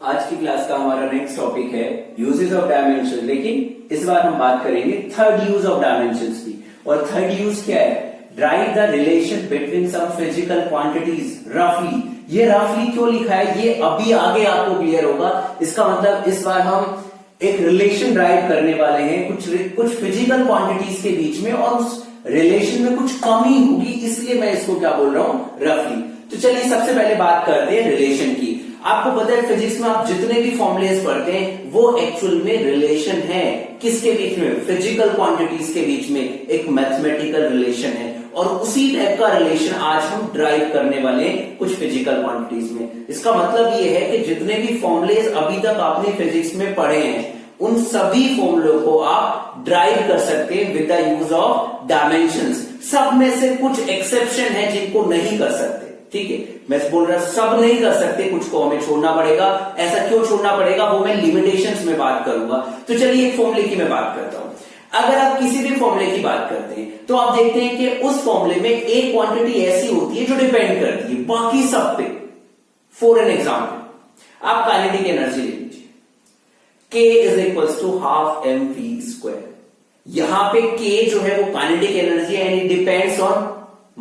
आज की क्लास का हमारा नेक्स्ट टॉपिक है यूजेस ऑफ डायमेंशन, लेकिन इस बार हम बात करेंगे थर्ड यूज ऑफ डायमेंशंस की। और थर्ड यूज क्या है? Drive the relation between some physical quantities रफली। ये रफली क्यों लिखा है ये अभी आगे आपको क्लियर होगा। इसका मतलब इस बार हम एक रिलेशन ड्राइव करने वाले हैं कुछ फिजिकल क्वांटिटीज के बीच में, और उस रिलेशन में कुछ कमी होगी, इसलिए मैं इसको क्या बोल रहा हूं, रफली। तो चलिए सबसे पहले बात करते हैं रिलेशन की। आपको पता है फिजिक्स में आप जितने भी फॉर्मुलेस पढ़ते हैं वो एक्चुअल में रिलेशन है। किसके बीच में? फिजिकल क्वांटिटीज के बीच में एक मैथमेटिकल रिलेशन है, और उसी टाइप का रिलेशन आज हम ड्राइव करने वाले हैं कुछ फिजिकल क्वांटिटीज में। इसका मतलब ये है कि जितने भी फॉर्मुलेस अभी तक आपने फिजिक्स में पढ़े हैं उन सभी फॉर्मूलों को आप ड्राइव कर सकते हैं with the use of dimensions. सब में से कुछ एक्सेप्शन है जिनको नहीं कर सकते, ठीक है। मैं बोल रहा सब नहीं कर सकते, कुछ को हमें छोड़ना पड़ेगा। ऐसा क्यों छोड़ना पड़ेगा वो मैं लिमिटेशंस में बात करूंगा। तो चलिए एक फॉर्मूले की मैं बात करता हूं। अगर आप किसी भी फॉर्मूले की बात करते हैं तो आप देखते हैं कि उस फॉर्मूले में एक क्वांटिटी ऐसी होती है जो डिपेंड करती है बाकी सब पे। फॉर एन एग्जाम्पल आप काइनेटिक एनर्जी ले लीजिए, K is equals to half mv²। यहां पे K जो है वो काइनेटिक एनर्जी है and it depends on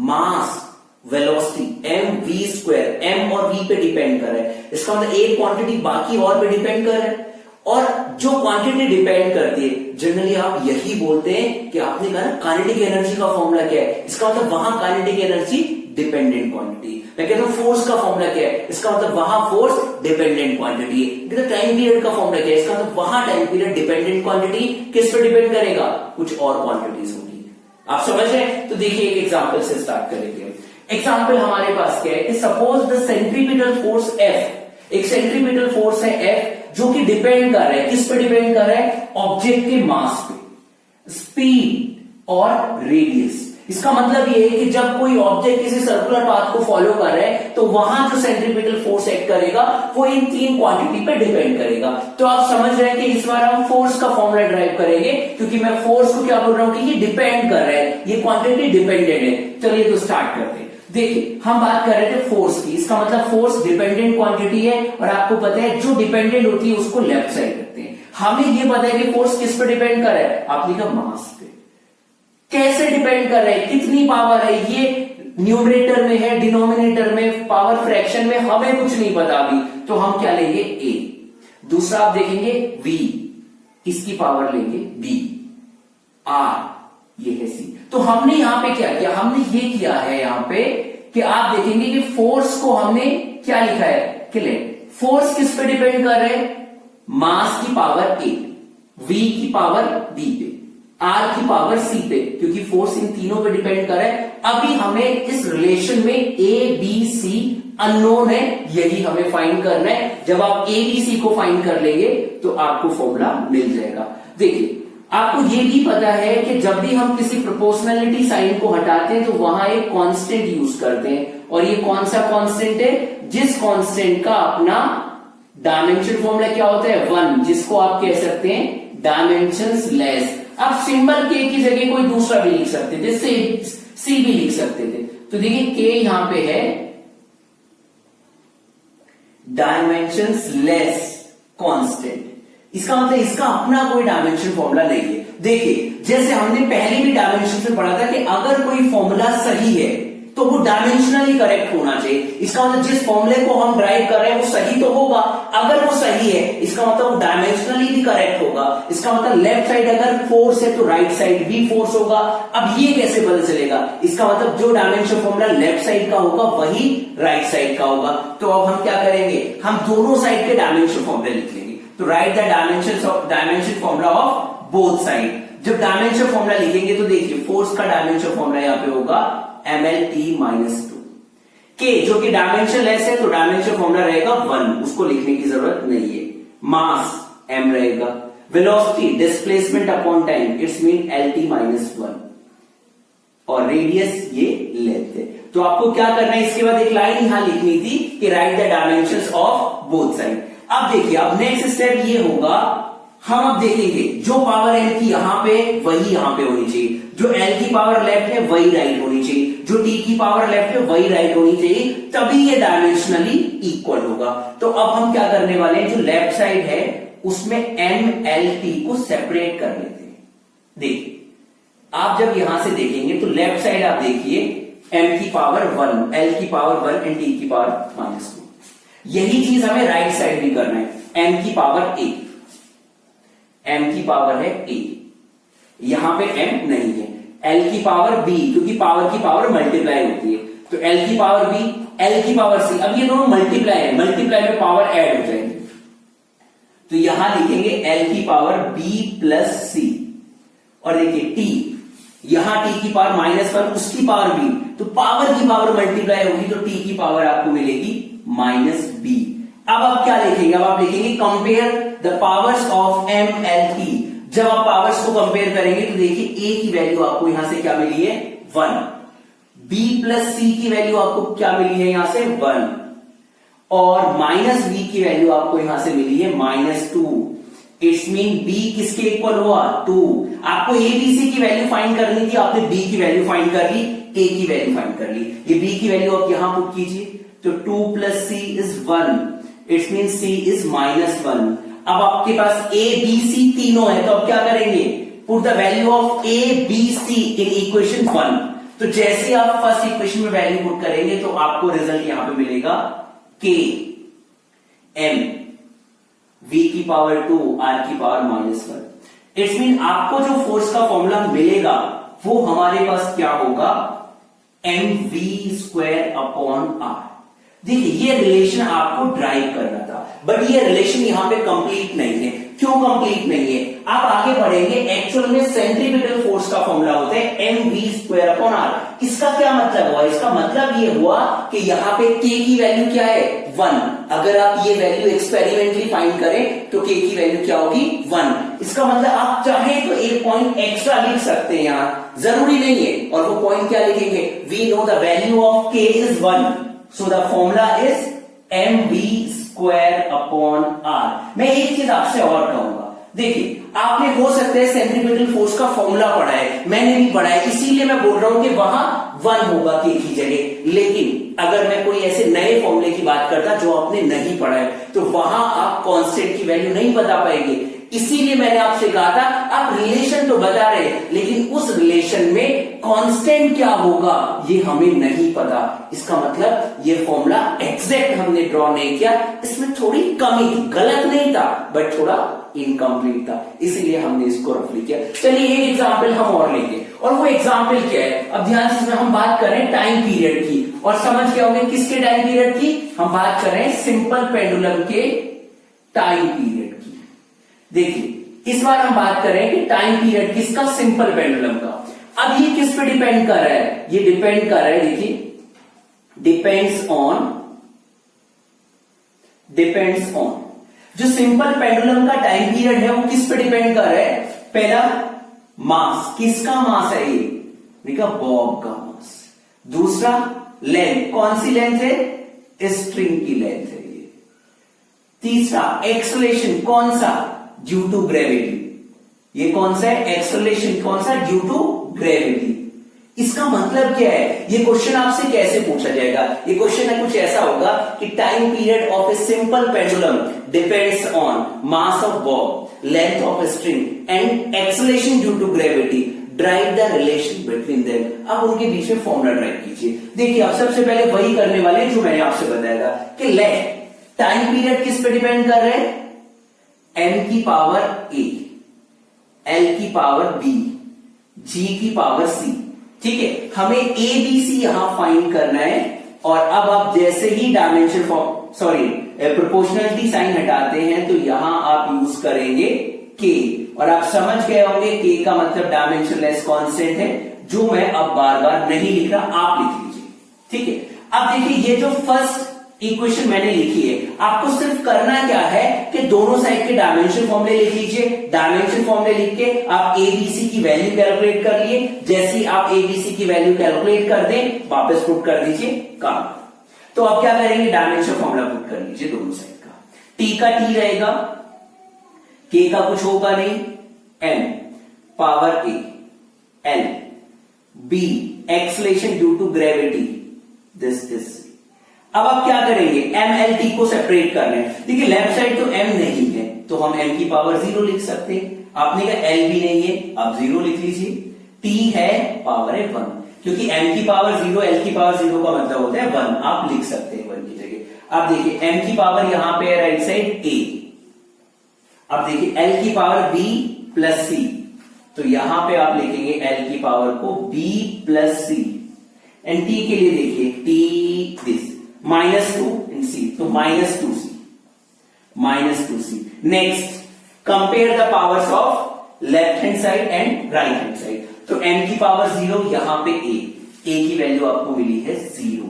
mass velocity mv²। m और v पे डिपेंड कर रहा है। इसका मतलब एक क्वांटिटी बाकी और पे डिपेंड कर रहा है, और जो क्वांटिटी डिपेंड करती है जनरली आप यही बोलते हैं कि आपने कहा काइनेटिक एनर्जी का फॉर्मूला क्या है, इसका मतलब वहां काइनेटिक एनर्जी डिपेंडेंट क्वांटिटी। मैं कहता हूं फोर्स का फॉर्मूला क्या है, इसका मतलब वहां फोर्स डिपेंडेंट क्वांटिटी है। टाइम पीरियड का फॉर्मूला क्या है, इसका मतलब वहां टाइम पीरियड डिपेंडेंट क्वांटिटी किस पे डिपेंड करेगा, कुछ और क्वांटिटीज होगी। आप समझ रहे हैं? तो देखिए एक एग्जाम्पल से स्टार्ट करेंगे। एग्जाम्पल हमारे पास क्या है कि suppose the centripetal force F, एक सेंट्रीपिटल फोर्स है F जो कि डिपेंड कर रहा है, किस पे डिपेंड कर रहा है, ऑब्जेक्ट के मास पे, स्पीड और रेडियस। इसका मतलब ये है कि जब कोई ऑब्जेक्ट किसी सर्कुलर पाथ को फॉलो कर रहा है तो वहां जो सेंट्रीपिटल फोर्स एक्ट करेगा वो इन तीन क्वांटिटी पे डिपेंड करेगा। तो आप समझ रहे हैं कि इस बार हम फोर्स का फॉर्मूला ड्राइव करेंगे, क्योंकि मैं फोर्स को क्या बोल रहा हूं कि ये डिपेंड कर रहा है, ये क्वांटिटी डिपेंडेंट है। चलिए तो स्टार्ट करते हैं। देखिए हम बात कर रहे थे फोर्स की, इसका मतलब फोर्स डिपेंडेंट क्वांटिटी है, और आपको पता है जो डिपेंडेंट होती है उसको लेफ्ट साइड रखते हैं। हमें ये पता है कि फोर्स किस पे डिपेंड कर रहा है, आपने कहा मास पे। कैसे डिपेंड कर रहा है, कितनी पावर है, ये न्यूमरेटर में है, डिनोमिनेटर में, पावर फ्रैक्शन में, हमें कुछ नहीं पता अभी। तो हम क्या लेंगे, A। दूसरा आप देखेंगे V, इसकी पावर लेंगे B, R, ये है C। तो हमने यहां पे क्या किया, हमने ये किया है यहां पे कि आप देखेंगे कि फोर्स को हमने क्या लिखा है कि ले फोर्स किस पे डिपेंड कर रहे हैं, मास की पावर A, V की पावर B पे, R की पावर C पे, क्योंकि फोर्स इन तीनों पे डिपेंड कर रहा है। अभी हमें इस रिलेशन में A B C अननोन है, यही हमें फाइंड करना है। जब आप A B C को फाइंड कर लेंगे तो आपको फॉर्मूला मिल जाएगा। देखिए आपको ये भी पता है कि जब भी हम किसी प्रोपोर्शनलिटी साइन को हटाते हैं तो वहां एक कांस्टेंट यूज करते हैं, और ये कौन सा कांस्टेंट है, जिस कांस्टेंट का अपना डायमेंशन फॉर्मूला क्या होता है, 1, जिसको आप कह सकते हैं डायमेंशंस लेस। आप सिंबल K की जगह कोई दूसरा भी लिख सकते थे, C भी लिख सकते थे। तो देखिए K यहां पे है डायमेंशंस लेस कांस्टेंट, इसका मतलब इसका अपना कोई डायमेंशन फॉर्मूला नहीं है। देखिए जैसे हमने पहले भी डायमेंशन में पढ़ा था कि अगर कोई फॉर्मूला सही है तो वो डायमेंशनली करेक्ट होना चाहिए। इसका मतलब जिस फॉर्मूले को हम ड्राइव कर रहे हैं वो सही तो होगा, अगर वो सही है इसका मतलब वो डायमेंशनली भी करेक्ट होगा। इसका मतलब लेफ्ट साइड अगर फोर्स है तो राइट साइड भी फोर्स होगा। अब ये कैसे पता चलेगा, इसका मतलब जो डायमेंशन फॉर्मूला लेफ्ट साइड का होगा वही राइट साइड का होगा। तो अब हम क्या करेंगे, हम दोनों साइड के डायमेंशन फॉर्मूले लिख लेंगे। तो right the dimension formula of both side. जब डायमेंशन फॉर्मूला लिखेंगे तो देखिए फोर्स का डायमेंशन फॉर्मूला यहां पे होगा mlt-2। K जो कि डायमेंशन लेस है तो डायमेंशन फॉर्मूला रहेगा 1, उसको लिखने की जरूरत नहीं है। मास m रहेगा, velocity displacement upon time it's mean lt-1, और रेडियस ये लेंथ है। तो आपको क्या करना है, इसके बाद एक लाइन यहां लिखनी थी कि right the dimensions of both side. अब देखिए अब नेक्स्ट स्टेप ये होगा, हम अब देखेंगे जो पावर L की यहां पे वही यहां पे होनी चाहिए, जो L की पावर लेफ्ट है वही राइट होनी चाहिए। जो टी की पावर लेफ्ट है वही राइट होनी चाहिए, तभी ये डायमेंशनली इक्वल होगा। तो अब हम क्या करने वाले हैं, जो लेफ्ट साइड है उसमें एम एल टी को सेपरेट कर लेते हैं। देखिए आप जब यहां से देखेंगे तो लेफ्ट साइड आप देखिए m की पावर 1, l की पावर 1 एंड t की पावर -2। यही चीज हमें राइट साइड भी करना है, m की पावर a, m की पावर है a, यहां पे m नहीं है, l की पावर b, क्योंकि पावर की पावर मल्टीप्लाई होती है, तो l की पावर b, l की पावर c। अब ये दोनों मल्टीप्लाई है, मल्टीप्लाई में पावर ऐड हो जाएगी, तो यहां लिखेंगे l की पावर b प्लस c, और देखिए t, यहां t की पावर -1 उसकी पावर b, तो पावर की पावर मल्टीप्लाई होगी, तो t की पावर आपको मिलेगी -b। अब आप क्या लिखेंगे, अब आप लिखेंगे compare the powers of m l t। जब आप पावर्स को कंपेयर करेंगे तो देखिए a की वैल्यू आपको यहां से क्या मिली है 1, b प्लस c की वैल्यू आपको क्या मिली है यहां से 1, और -b की वैल्यू आपको यहां से मिली है -2। इट्स मीन b किसके इक्वल हुआ 2। आपको a b c की वैल्यू फाइंड करनी थी, आपने b की वैल्यू फाइंड कर ली, a की वैल्यू फाइंड कर ली, ये b की वैल्यू आप यहां पुट कीजिए, तो 2 plus c is 1, it's mean c is -1। अब आपके पास a b c तीनों है, तो आप क्या करेंगे, put the value of a b c in equation 1। तो जैसे आप फर्स्ट इक्वेशन में वैल्यू पुट करेंगे तो आपको रिजल्ट यहां पे मिलेगा k m v की पावर 2 r की पावर -1। इट्स मीन आपको जो फोर्स का फॉर्मूला मिलेगा वो हमारे पास क्या होगा, mv²/r। देखिए ये रिलेशन आपको ड्राइव करना था, बट ये रिलेशन यहां पे कंप्लीट नहीं है। क्यों कंप्लीट नहीं है, आप आगे बढ़ेंगे, एक्चुअल में सेंट्रीपिटल फोर्स का फॉर्मूला होता है mv²/r। इसका क्या मतलब हुआ, इसका मतलब ये हुआ कि यहां पे k की वैल्यू क्या है 1। अगर आप ये वैल्यू एक्सपेरिमेंटली फाइंड करें तो k की वैल्यू क्या होगी 1। इसका मतलब आप चाहें तो एक पॉइंट एक्स्ट्रा लिख सकते हैं, यहां जरूरी नहीं है, और वो पॉइंट क्या लिखेंगे, we know the value of k is 1, so the formula is mv²/r। मैं एक चीज आपसे और कहूंगा, देखिए आपने हो सकता है सेंट्रीपिटल फोर्स का फॉर्मूला पढ़ा है, मैंने भी पढ़ा है, इसीलिए मैं बोल रहा हूं कि वहां 1 होगा k की जगह। लेकिन अगर मैं कोई ऐसे नए फॉर्मूले की बात करता जो आपने नहीं पढ़ा है, तो वहां आप कांस्टेंट की वैल्यू नहीं बता पाएंगे। इसीलिए मैंने आपसे कहा था आप रिलेशन तो बता रहे हैं, लेकिन उस रिलेशन में कांस्टेंट क्या होगा ये हमें नहीं पता। इसका मतलब ये फॉर्मूला एग्जैक्ट हमने ड्रॉ नहीं किया, इसमें थोड़ी कमी थी, गलत नहीं था बट थोड़ा इनकम्प्लीट था, इसीलिए हमने इसको रफली किया। चलिए एक एग्जाम्पल हम और लेंगे, और वो एग्जाम्पल क्या है, अब ध्यान से इसमें हम बात करें टाइम पीरियड की, और समझ क्या होंगे किसके टाइम पीरियड की, हम बात कर रहे हैं सिंपल पेंडुलम के टाइम पीरियड की। देखिए इस बार हम बात करें कि टाइम पीरियड किसका, सिंपल पेंडुलम का। अब ये किस पे डिपेंड कर रहा है, ये डिपेंड कर रहा है, देखिए डिपेंड्स ऑन जो सिंपल पेंडुलम का टाइम पीरियड है वो किस पे डिपेंड कर रहा है, पहला मास, किसका मास है ये, देखा बॉब का मास। दूसरा लेंथ, कौन सी लेंथ है, स्ट्रिंग की लेंथ है ये। तीसरा एक्सेलरेशन, कौन सा, ड्यू टू ग्रेविटी, ये कौन सा है, एक्सेलरेशन कौन सा, ड्यू टू ग्रेविटी। इसका मतलब क्या है, ये क्वेश्चन आपसे कैसे पूछा जाएगा, ये क्वेश्चन है कुछ ऐसा होगा कि time period of a simple pendulum depends on mass of bob, length of string and acceleration due to gravity, drive the relation between them. अब उनके बीच में फॉर्मूला ड्राइव कीजिए। देखिए अब सबसे पहले वही करने वाले जो मैंने आपसे बताया था कि लेट टाइम पीरियड किस पे डिपेंड कर रहे हैं, m की पावर a, l की पावर b, g की पावर c। ठीक है, हमें a b c यहां फाइंड करना है, और अब आप जैसे ही डायमेंशन प्रोपोर्शनलिटी साइन हटाते हैं तो यहां आप यूज करेंगे k, और आप समझ गए होंगे k का मतलब डायमेंशनलेस कांस्टेंट है, जो मैं अब बार बार नहीं लिख रहा, आप लिख लीजिए। ठीक है, अब देखिए ये जो फर्स्ट इक्वेशन मैंने लिखी है, आपको सिर्फ करना क्या है कि दोनों साइड के डायमेंशन फॉर्मूले लिख लीजिए। डायमेंशन फॉर्मूले लिख के आप एबीसी की वैल्यू कैलकुलेट कर लिए, जैसे ही आप एबीसी की वैल्यू कैलकुलेट कर दें वापस पुट कर दीजिए काम। तो आप क्या करेंगे, डायमेंशन फॉर्मूला पुट कर लीजिए दोनों साइड का। टी का टी रहेगा, के का कुछ होगा नहीं, M power A, L B acceleration due to gravity, this is. अब आप क्या करेंगे, MLT को सेपरेट कर रहे हैं। देखिए लेफ्ट साइड तो M नहीं है तो हम M की पावर 0 लिख सकते हैं। आपने कहा L भी नहीं है, आप 0 लिख लीजिए। T है, पावर है 1, क्योंकि M की पावर 0, L की पावर 0 का मतलब होता है 1, आप लिख सकते हैं 1 की जगह। अब देखिए M की पावर यहां पे है राइट साइड A, अब देखिए L की पावर B प्लस C, तो यहां पे आप लिखेंगे L की पावर को B plus C, and T के लिए देखिए T दिस -2 इन C, तो -2C, -2C। Next compare the powers of left hand side and right hand side, तो M की पावर 0 यहां पे A की वैल्यू आपको मिली है 0,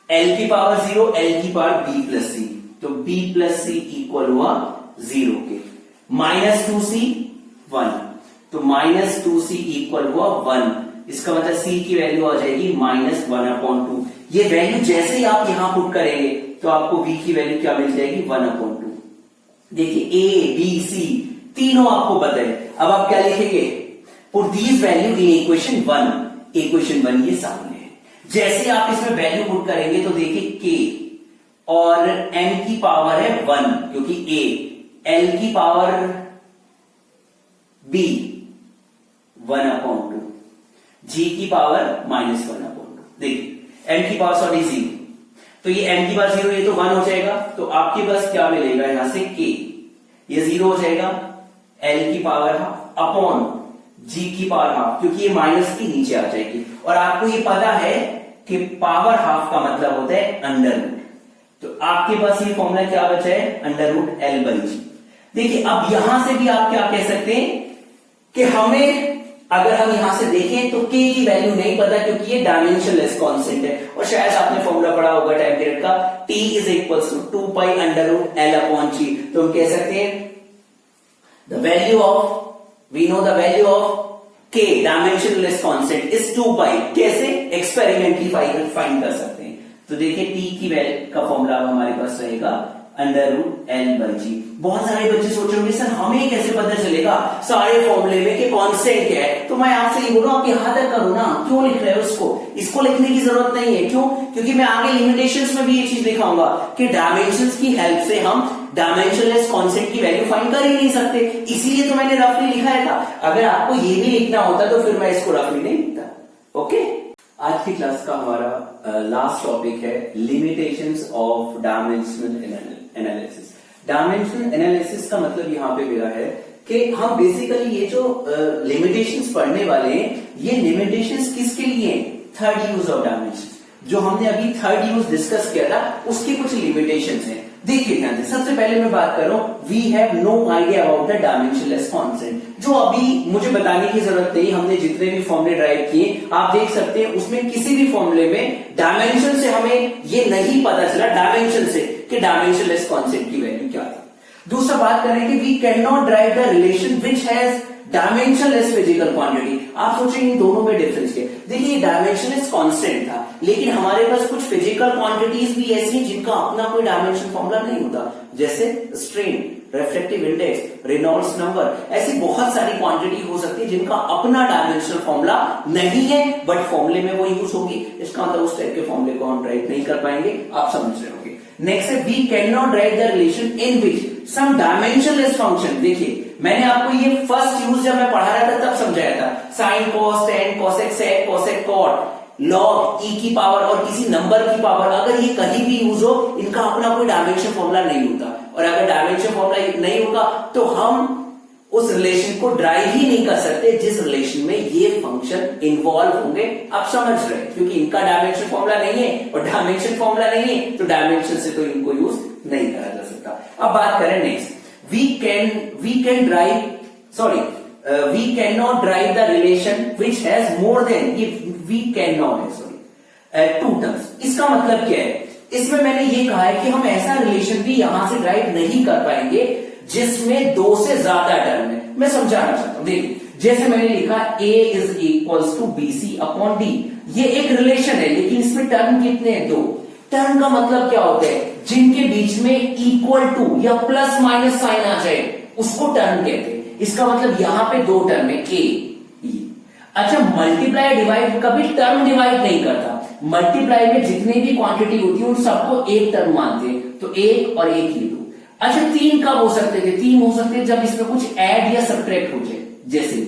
L की पावर 0, L की पावर B प्लस C, तो B प्लस C इक्वल हुआ 0 के, -2C 1, तो -2C इक्वल हुआ 1, इसका मतलब C की वैल्यू आ जाएगी -1/2। ये वैल्यू जैसे ही आप यहां पुट करेंगे तो आपको V की वैल्यू क्या मिल जाएगी 1/2। देखिए A B C तीनों आपको पता है, अब आप क्या लिखेंगे, put these value in equation 1, equation 1 ये सामने है। जैसे आप इसमें वैल्यू पुट करेंगे तो देखिए K और M की पावर है 1 क्योंकि A, L की पावर B 1/2, G की पावर -1/2। देखिए M की पावर 0, तो ये M की पावर 0, ये तो 1 हो जाएगा, तो आपके पास क्या मिलेगा यहां से K, ये 0 हो जाएगा, L की पावर हाफ अपॉन G की पावर हाफ, क्योंकि ये माइनस की नीचे आ जाएगी, और आपको ये पता है कि पावर हाफ का मतलब होता है अंडर रूट, तो आपके पास ये फॉर्मूला क्या बचा है, √L/G। देखिए अब यहां से भी आप क्या कह सकते हैं कि हमें, अगर हम यहां से देखें तो K की वैल्यू नहीं पता क्योंकि ये डायमेंशनलेस कांस्टेंट है, और शायद आपने फॉर्मूला पढ़ा होगा टाइम पीरियड का, T = 2π √L/G। तो हम कह सकते हैं the value of, we know the value of K dimensionless constant is 2π। कैसे, एक्सपेरिमेंटली फाइंड कर सकते हैं। तो देखिए T की वैल्यू का फॉर्मूला हमारे पास रहेगा √L/G। बहुत सारे बच्चे सोच रहे होंगे सर हमें कैसे पता चलेगा सारे फॉर्मूले में कि कांस्टेंट क्या है, तो मैं आपसे ये बोल रहा हूं आप यहां तक करो ना, क्यों लिख रहे हो इसको लिखने की जरूरत नहीं है। क्यों, क्योंकि मैं आगे लिमिटेशंस में भी ये चीज दिखाऊंगा कि डायमेंशंस की हेल्प से हम डायमेंशनलेस कांस्टेंट की वैल्यू फाइंड कर ही नहीं सकते, इसीलिए तो मैंने रफली लिखा है था। अगर आपको ये भी लिखना होता तो फिर मैं इसको रफली नहीं लिखता। ओके, आज की क्लास का हमारा लास्ट टॉपिक है limitations of dimensional analysis. Dimensional analysis का मतलब यहां पे मेरा है कि हम बेसिकली ये जो लिमिटेशंस पढ़ने वाले हैं, ये लिमिटेशंस किसके लिए हैं, थर्ड यूज ऑफ डायमेंशंस। जो हमने अभी थर्ड यूज डिस्कस किया था उसकी कुछ लिमिटेशंस हैं। देखिए ध्यान से, सबसे पहले मैं बात कर रहा हूं, we have no idea about the dimensionless constant, जो अभी मुझे बताने की जरूरत नहीं, हमने जितने भी फॉर्मूले ड्राइव किए आप देख सकते हैं, उसमें किसी भी फॉर्मूले में डायमेंशन से हमें ये नहीं पता चला, डायमेंशन से, कि डायमेंशनलेस कांस्टेंट की वैल्यू क्या है। दूसरा बात करें कि we can not drive the relation which has dimensionless physical quantity. आप सोचेंगे इन दोनों में डिफरेंस क्या है। देखिए डायमेंशनलेस कांस्टेंट था, लेकिन हमारे पास कुछ फिजिकल क्वांटिटीज भी ऐसी हैं जिनका अपना कोई डायमेंशन फॉर्मूला नहीं होता, जैसे strain, refractive index, Reynolds number, ऐसी बहुत सारी क्वांटिटी हो सकती है जिनका अपना डायमेंशनल फॉर्मूला नहीं है, बट फॉर्मूले में वो यूज होगी। इसका मतलब उस टाइप के फॉर्मूले को हम ड्राइव नहीं कर पाएंगे, आप समझ रहे होंगे। नेक्स्ट है we can not drive the relation in which some dimensionless function. देखिए मैंने आपको ये फर्स्ट यूज जब मैं पढ़ा रहा था तब समझाया था, sine cos tan cosec sec cosec cot log e की पावर और किसी नंबर की पावर, अगर ये कहीं भी यूज हो, इनका अपना कोई डायमेंशन फॉर्मूला नहीं होता, और अगर डायमेंशन फॉर्मूला नहीं होगा तो हम उस रिलेशन को ड्राइव ही नहीं कर सकते जिस रिलेशन में ये फंक्शन इन्वॉल्व होंगे। आप समझ रहे हैं, क्योंकि इनका डायमेंशन फॉर्मूला नहीं है और डायमेंशन फॉर्मूला नहीं है, तो डायमेंशन से तो इनको यूज नहीं करा जा सकता। अब बात करें next, we cannot drive the relation which has more than, we cannot है two terms। इसका मतलब क्या है, इसमें मैंने ये कहा है कि हम ऐसा रिलेशन भी यहां से ड्राइव नहीं कर पाएंगे जिसमें दो से ज्यादा टर्म है। मैं समझाना चाहता हूं, देखिए जैसे मैंने लिखा A = BC/D, ये एक रिलेशन है, लेकिन इसमें टर्म कितने हैं, दो। टर्म का मतलब क्या होता है, जिनके बीच में इक्वल टू या प्लस माइनस साइन आ जाए उसको टर्म कहते हैं। इसका मतलब यहां पे दो टर्म है A, E। अच्छा, मल्टीप्लाई डिवाइड कभी टर्म डिवाइड नहीं करता। मल्टीप्लाई में जितनी भी क्वांटिटी होती है उन सबको एक टर्म मानते हैं, तो एक और एक ही दो। अच्छा, तीन कब हो सकते थे? तीन हो सकते हैं जब इसमें कुछ ऐड या सब्ट्रैक्ट हो जाए, जैसे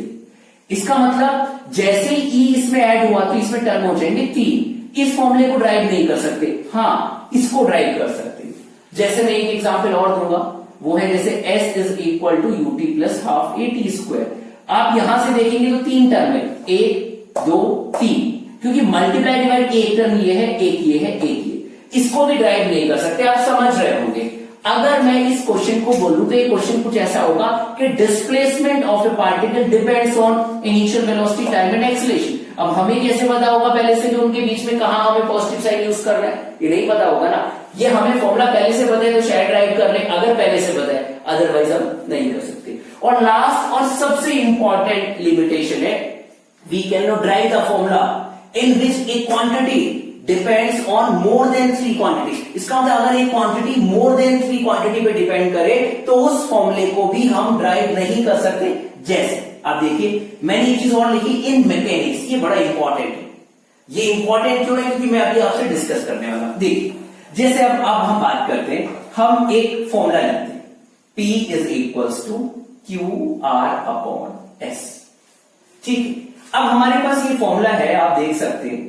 इसका मतलब जैसे ही ई इसमें ऐड हुआ तो इसमें टर्म हो जाएंगे तीन। इस फॉर्मूले को ड्राइव नहीं कर सकते, हाँ इसको ड्राइव कर सकते हैं। जैसे मैं एक एग्जांपल और दूंगा, वो है जैसे s is equal to u t plus half A T square. आप यहां से देखेंगे तो तीन टर्म है, एक दो तीन, क्योंकि मल्टीप्लाई डिवाइड एक टर्म ये है, एक ये है, एक ये। इसको भी ड्राइव नहीं कर सकते, आप समझ रहे होंगे। अगर मैं इस क्वेश्चन को बोलूं तो ये क्वेश्चन कुछ ऐसा होगा कि displacement of A particle depends on initial velocity, time and acceleration. अब हमें कैसे पता होगा पहले से कि उनके बीच में कहां हमें पॉजिटिव साइन यूज करना है? ये नहीं पता होगा ना। ये हमें फॉर्मूला पहले से पता है तो शायद ड्राइव कर ले, अगर पहले से पता है, अदरवाइज हम नहीं कर सकते। और लास्ट और सबसे इंपॉर्टेंट लिमिटेशन है, we can not drive the formula in which a quantity depends on more than 3 quantity. इसका मतलब अगर एक क्वांटिटी मोर देन 3 क्वांटिटी पे डिपेंड करे तो उस फॉर्मूले को भी हम ड्राइव नहीं कर सकते। जैसे आप देखिए, मैंने एक चीज और लिखी इन मैकेनिक्स, ये बड़ा इंपॉर्टेंट है। ये इंपॉर्टेंट क्यों है? क्योंकि मैं अभी आपसे डिस्कस करने वाला। देखिए, जैसे अब हम बात करते हैं, हम एक फॉर्मूला लिखते हैं, P is equals to Q R upon S. ठीक है, अब हमारे पास ये फॉर्मूला है, आप देख सकते हैं,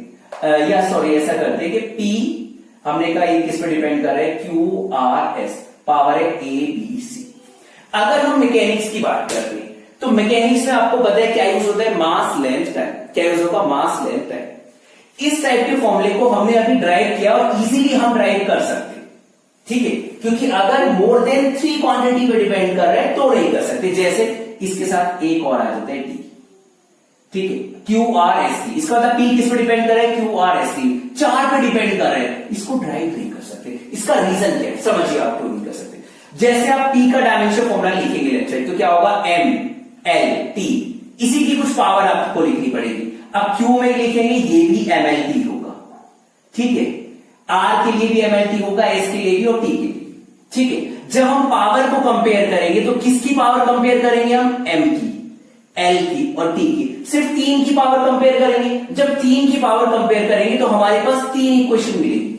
या सॉरी ऐसा करते हैं कि P हमने कहा एक किस पे डिपेंड कर रहा है, क्यू आर एस, पावर है ए बी सी। अगर हम मैकेनिक्स की बात करते हैं तो मैकेनिक्स में आपको पता है क्या यूज होता है, मास लेंथ टाइम। क्या यूज होगा, मास लेंथ टाइम। इस टाइप के फॉर्मूले को हमने अभी ड्राइव किया और इजीली हम ड्राइव कर सकते हैं। ठीक है, क्योंकि अगर मोर देन 3 क्वांटिटी पे डिपेंड कर रहा है तो नहीं कर सकते। जैसे इसके साथ एक और आ जाता है टी, ठीक है, क्यू आर एस टी। इसका मतलब पी किस पे डिपेंड कर रहा है, क्यू आर एस टी, 4 पे डिपेंड कर रहा है, इसको ड्राइव नहीं कर सकते। इसका रीजन क्या है समझिए, आप तो नहीं कर सकते। जैसे आप पी का डायमेंशन फॉर्मूला लिखेंगे लेक्चर, तो क्या होगा, एम एल टी, इसी की कुछ पावर आपको लिखनी पड़ेगी। अब क्यू में लिखेंगे, ये भी एम एल टी होगा। ठीक है, आर के लिए भी एम एल टी होगा, एस के लिए भी और टी के लिए। ठीक है, जब हम पावर को कंपेयर करेंगे तो किसकी पावर कंपेयर करेंगे हम, एम की, एल की और टी की। सिर्फ 3 की पावर कंपेयर करेंगे। जब 3 की पावर कंपेयर करेंगे तो हमारे पास 3 इक्वेशन मिलेगी।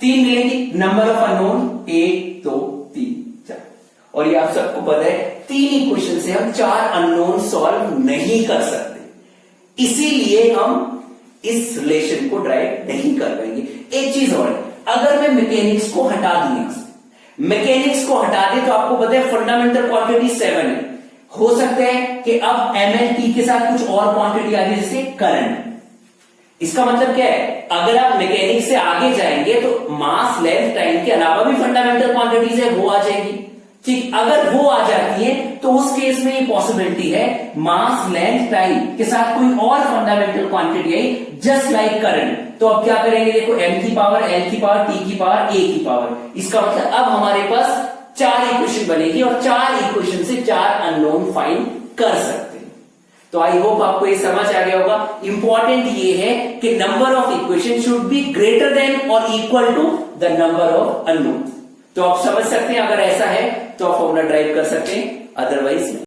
3 मिलेगी, नंबर ऑफ अननोन 1 2 3 4। और ये आप सबको पता है 3 इक्वेशन से हम 4 अननोन सॉल्व नहीं कर सकते, इसीलिए हम इस रिलेशन को ड्राइव नहीं कर पाएंगे। एक चीज और, अगर मैं मैकेनिक्स को हटा दूं, मैकेनिक्स को हटा दे तो आपको पता है फंडामेंटल क्वांटिटी 7 है। हो सकता है कि अब एमएलटी के साथ कुछ और क्वांटिटी आ गई, जैसे करंट। इसका मतलब क्या है, अगर आप मैकेनिक्स से आगे जाएंगे तो मास लेंथ टाइम के अलावा भी फंडामेंटल क्वांटिटीज है वो आ जाएगी। ठीक, अगर वो आ जाती है तो उस केस में ये पॉसिबिलिटी है मास लेंथ टाइम के साथ कोई और फंडामेंटल क्वांटिटी आई, जस्ट लाइक करंट। तो अब क्या करेंगे, देखो एम की पावर, एल की पावर, टी की पावर, ए की पावर। इसका मतलब अब हमारे पास 4 इक्वेशन बनेगी और 4 इक्वेशन से 4 अननोन फाइंड कर सकते हैं। तो आई होप आपको ये समझ आ गया होगा। इंपॉर्टेंट ये है कि number of equation should be greater than और equal to the number of unknown. तो आप समझ सकते हैं, अगर ऐसा है तो आप फॉर्मूला ड्राइव कर सकते हैं, अदरवाइज